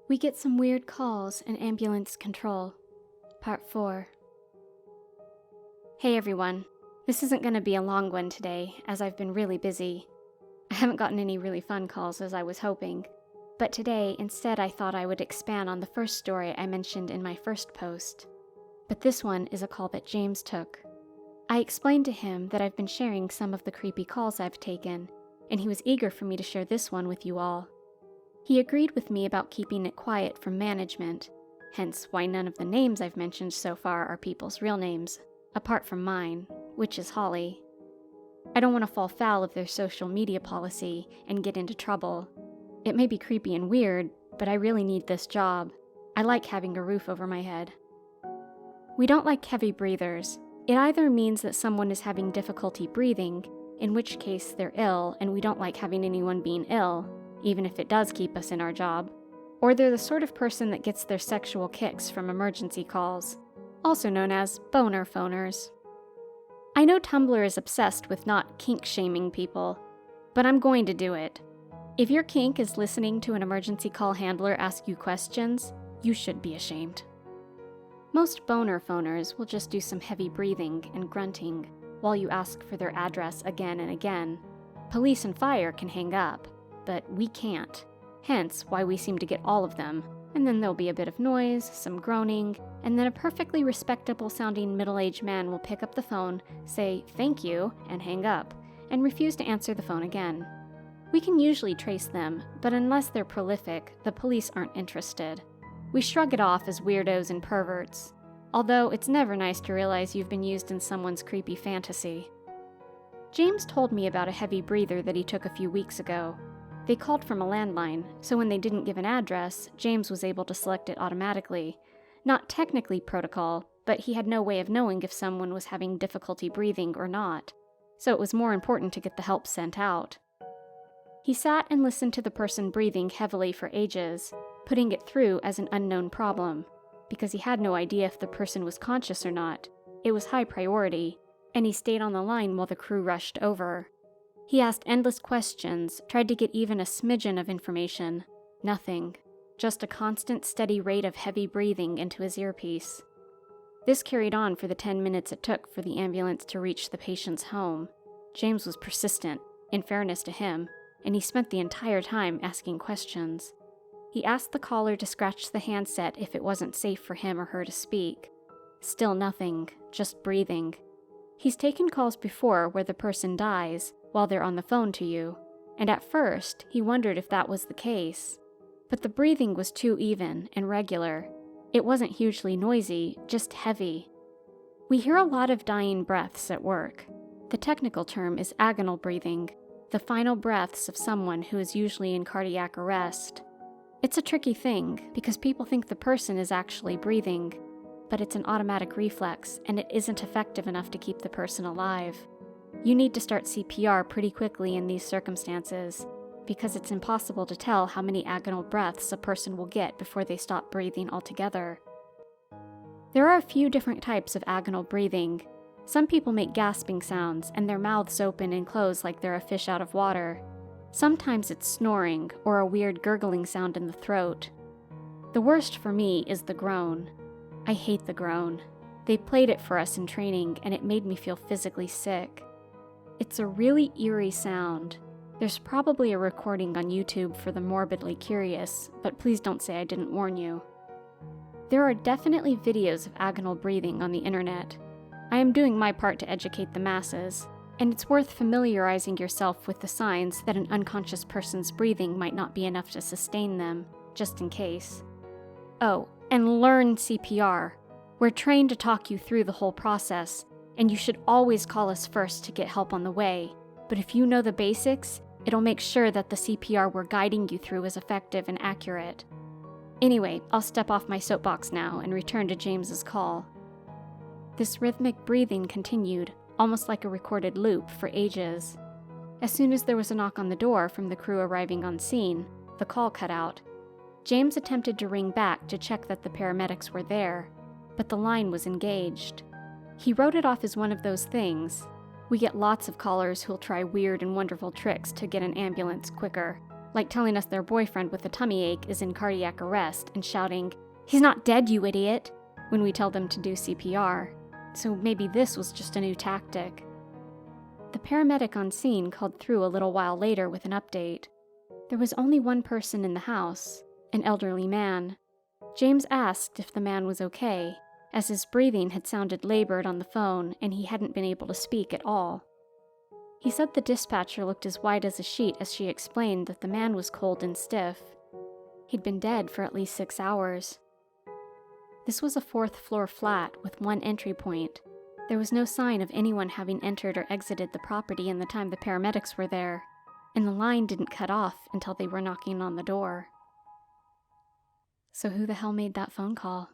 We get some weird calls and ambulance control. Part 4. Hey everyone. This isn't going to be a long one today, as I've been really busy. I haven't gotten any really fun calls as I was hoping. But today, instead, I thought I would expand on the first story I mentioned in my first post. But this one is a call that James took. I explained to him that I've been sharing some of the creepy calls I've taken, and he was eager for me to share this one with you all. He agreed with me about keeping it quiet from management, hence why none of the names I've mentioned so far are people's real names, apart from mine, which is Holly. I don't want to fall foul of their social media policy and get into trouble. It may be creepy and weird, but I really need this job. I like having a roof over my head. We don't like heavy breathers. It either means that someone is having difficulty breathing, in which case they're ill and we don't like having anyone being ill, even if it does keep us in our job, or they're the sort of person that gets their sexual kicks from emergency calls, also known as boner phoners. I know Tumblr is obsessed with not kink-shaming people, but I'm going to do it. If your kink is listening to an emergency call handler ask you questions, you should be ashamed. Most boner phoners will just do some heavy breathing and grunting while you ask for their address again and again. Police and fire can hang up, but we can't, hence why we seem to get all of them, and then there'll be a bit of noise, some groaning, and then a perfectly respectable-sounding middle-aged man will pick up the phone, say thank you, and hang up, and refuse to answer the phone again. We can usually trace them, but unless they're prolific, the police aren't interested. We shrug it off as weirdos and perverts, although it's never nice to realize you've been used in someone's creepy fantasy. James told me about a heavy breather that he took a few weeks ago. They called from a landline, so when they didn't give an address, James was able to select it automatically. Not technically protocol, but he had no way of knowing if someone was having difficulty breathing or not, so it was more important to get the help sent out. He sat and listened to the person breathing heavily for ages, putting it through as an unknown problem, because he had no idea if the person was conscious or not. It was high priority, and he stayed on the line while the crew rushed over. He asked endless questions, tried to get even a smidgen of information. Nothing. Just a constant, steady rate of heavy breathing into his earpiece. This carried on for the 10 minutes it took for the ambulance to reach the patient's home. James was persistent, in fairness to him, and he spent the entire time asking questions. He asked the caller to scratch the handset if it wasn't safe for him or her to speak. Still nothing, just breathing. He's taken calls before where the person dies while they're on the phone to you, and at first he wondered if that was the case. But the breathing was too even and regular. It wasn't hugely noisy, just heavy. We hear a lot of dying breaths at work. The technical term is agonal breathing, the final breaths of someone who is usually in cardiac arrest. It's a tricky thing, because people think the person is actually breathing, but it's an automatic reflex, and it isn't effective enough to keep the person alive. You need to start CPR pretty quickly in these circumstances, because it's impossible to tell how many agonal breaths a person will get before they stop breathing altogether. There are a few different types of agonal breathing. Some people make gasping sounds, and their mouths open and close like they're a fish out of water. Sometimes it's snoring, or a weird gurgling sound in the throat. The worst for me is the groan. I hate the groan. They played it for us in training, and it made me feel physically sick. It's a really eerie sound. There's probably a recording on YouTube for the morbidly curious, but please don't say I didn't warn you. There are definitely videos of agonal breathing on the internet. I am doing my part to educate the masses, and it's worth familiarizing yourself with the signs that an unconscious person's breathing might not be enough to sustain them, just in case. Oh, and learn CPR. We're trained to talk you through the whole process, and you should always call us first to get help on the way. But if you know the basics, it'll make sure that the CPR we're guiding you through is effective and accurate. Anyway, I'll step off my soapbox now and return to James's call. This rhythmic breathing continued, almost like a recorded loop, for ages. As soon as there was a knock on the door from the crew arriving on scene, the call cut out. James attempted to ring back to check that the paramedics were there, but the line was engaged. He wrote it off as one of those things. We get lots of callers who'll try weird and wonderful tricks to get an ambulance quicker, like telling us their boyfriend with a tummy ache is in cardiac arrest and shouting, "He's not dead, you idiot," when we tell them to do CPR. So maybe this was just a new tactic. The paramedic on scene called through a little while later with an update. There was only one person in the house, an elderly man. James asked if the man was okay, as his breathing had sounded labored on the phone and he hadn't been able to speak at all. He said the dispatcher looked as white as a sheet as she explained that the man was cold and stiff. He'd been dead for at least 6 hours. This was a 4th-floor flat with one entry point. There was no sign of anyone having entered or exited the property in the time the paramedics were there, and the line didn't cut off until they were knocking on the door. So who the hell made that phone call?